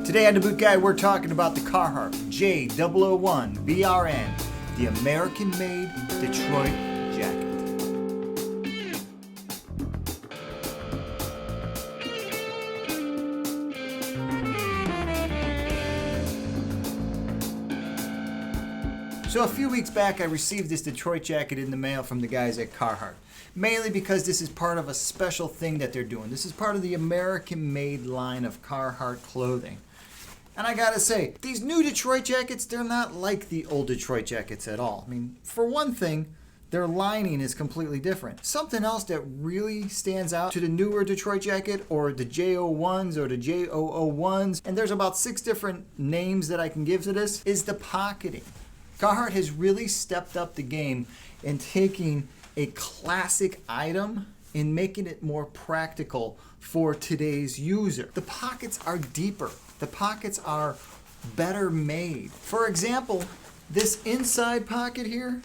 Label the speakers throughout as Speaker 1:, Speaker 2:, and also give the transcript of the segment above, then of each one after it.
Speaker 1: Today on The Boot Guy, we're talking about the Carhartt J001 BRN, the American-made Detroit jacket. So a few weeks back, I received this Detroit jacket in the mail from the guys at Carhartt. Mainly because this is part of a special thing that they're doing. This is part of the American-made line of Carhartt clothing. And I gotta say, these new Detroit jackets, they're not like the old Detroit jackets at all. I mean, for one thing, their lining is completely different. Something else that really stands out to the newer Detroit jacket, or the J01s or the J001s, and there's about 6 different names that I can give to this, is the pocketing. Carhartt has really stepped up the game in taking a classic item and making it more practical for today's user. The pockets are deeper. The pockets are better made. For example, this inside pocket here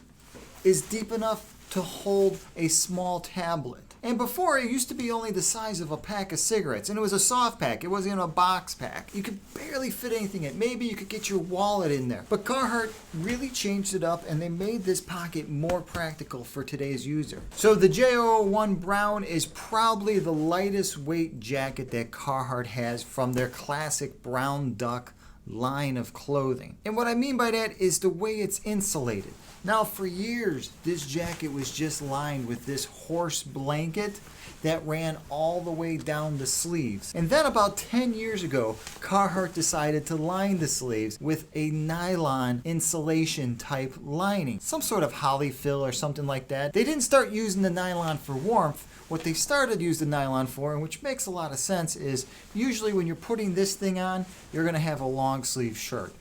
Speaker 1: is deep enough to hold a small tablet. And before, it used to be only the size of a pack of cigarettes, and it was a soft pack. It wasn't a box pack. You could barely fit anything in. Maybe you could get your wallet in there. But Carhartt really changed it up, and they made this pocket more practical for today's user. So the J001 Brown is probably the lightest weight jacket that Carhartt has from their classic brown duck line of clothing. And what I mean by that is the way it's insulated. Now, for years, this jacket was just lined with this horse blanket that ran all the way down the sleeves. And then about 10 years ago, Carhartt decided to line the sleeves with a nylon insulation type lining. Some sort of holly fill or something like that. They didn't start using the nylon for warmth. What they started to use the nylon for, and which makes a lot of sense, is usually when you're putting this thing on, you're going to have a long sleeve shirt.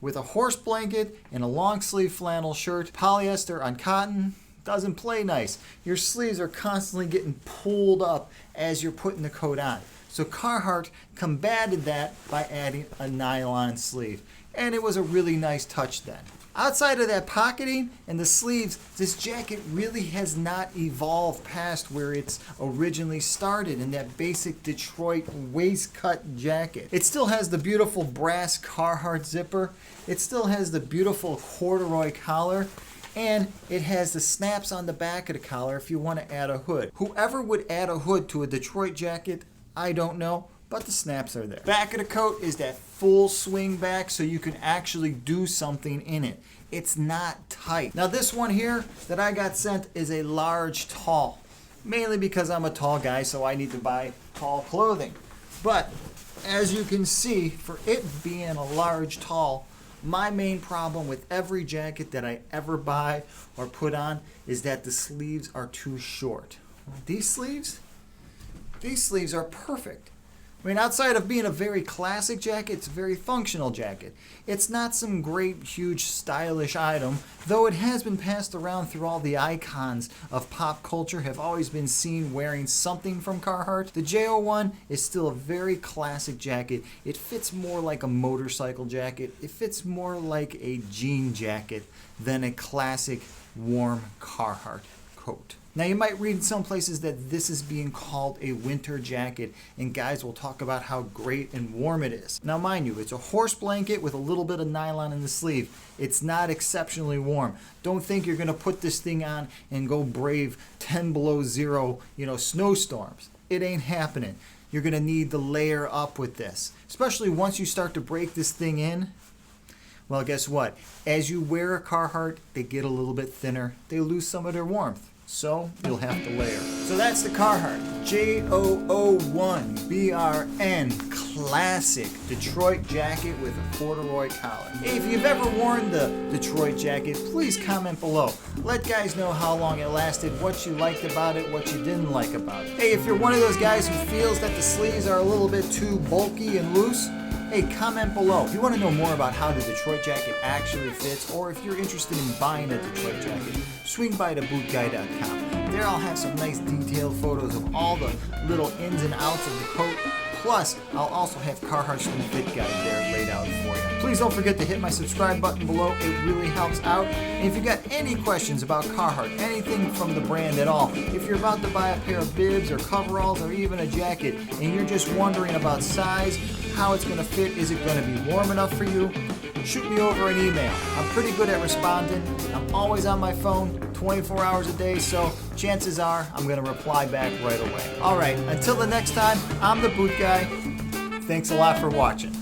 Speaker 1: With a horse blanket and a long sleeve flannel shirt, polyester on cotton doesn't play nice. Your sleeves are constantly getting pulled up as you're putting the coat on. So Carhartt combated that by adding a nylon sleeve. And it was a really nice touch then. Outside of that pocketing and the sleeves, this jacket really has not evolved past where it's originally started in that basic Detroit waistcut jacket. It still has the beautiful brass Carhartt zipper. It still has the beautiful corduroy collar. And it has the snaps on the back of the collar if you want to add a hood. Whoever would add a hood to a Detroit jacket, I don't know. But the snaps are there. Back of the coat is that full swing back so you can actually do something in it. It's not tight. Now this one here that I got sent is a large tall. Mainly because I'm a tall guy, so I need to buy tall clothing. But as you can see, for it being a large tall, my main problem with every jacket that I ever buy or put on is that the sleeves are too short. These sleeves are perfect. I mean, outside of being a very classic jacket, it's a very functional jacket. It's not some great, huge, stylish item, though it has been passed around through all the icons of pop culture have always been seen wearing something from Carhartt. The J01 is still a very classic jacket. It fits more like a motorcycle jacket. It fits more like a jean jacket than a classic, warm Carhartt coat. Now you might read in some places that this is being called a winter jacket, and guys will talk about how great and warm it is. Now mind you, it's a horse blanket with a little bit of nylon in the sleeve. It's not exceptionally warm. Don't think you're going to put this thing on and go brave 10 below zero, snowstorms. It ain't happening. You're going to need to layer up with this, especially once you start to break this thing in. Well, guess what? As you wear a Carhartt, they get a little bit thinner. They lose some of their warmth. So you'll have to layer. So that's the Carhartt J001 BRN classic Detroit jacket with a corduroy collar. Hey, if you've ever worn the Detroit jacket, please comment below. Let guys know how long it lasted, what you liked about it, what you didn't like about it. Hey, if you're one of those guys who feels that the sleeves are a little bit too bulky and loose, hey, comment below. If you want to know more about how the Detroit jacket actually fits, or if you're interested in buying a Detroit jacket, swing by TheBootGuy.com. There There I'll have some nice detailed photos of all the little ins and outs of the coat. Plus, I'll also have Carhartt's new fit guide there laid out for you. Please don't forget to hit my subscribe button below. It really helps out. And if you got any questions about Carhartt, anything from the brand at all, if you're about to buy a pair of bibs or coveralls or even a jacket and you're just wondering about size, how it's going to fit, is it going to be warm enough for you, shoot me over an email. I'm pretty good at responding. I'm always on my phone 24 hours a day, so chances are I'm going to reply back right away. All right, until the next time, I'm the Boot Guy. Thanks a lot for watching.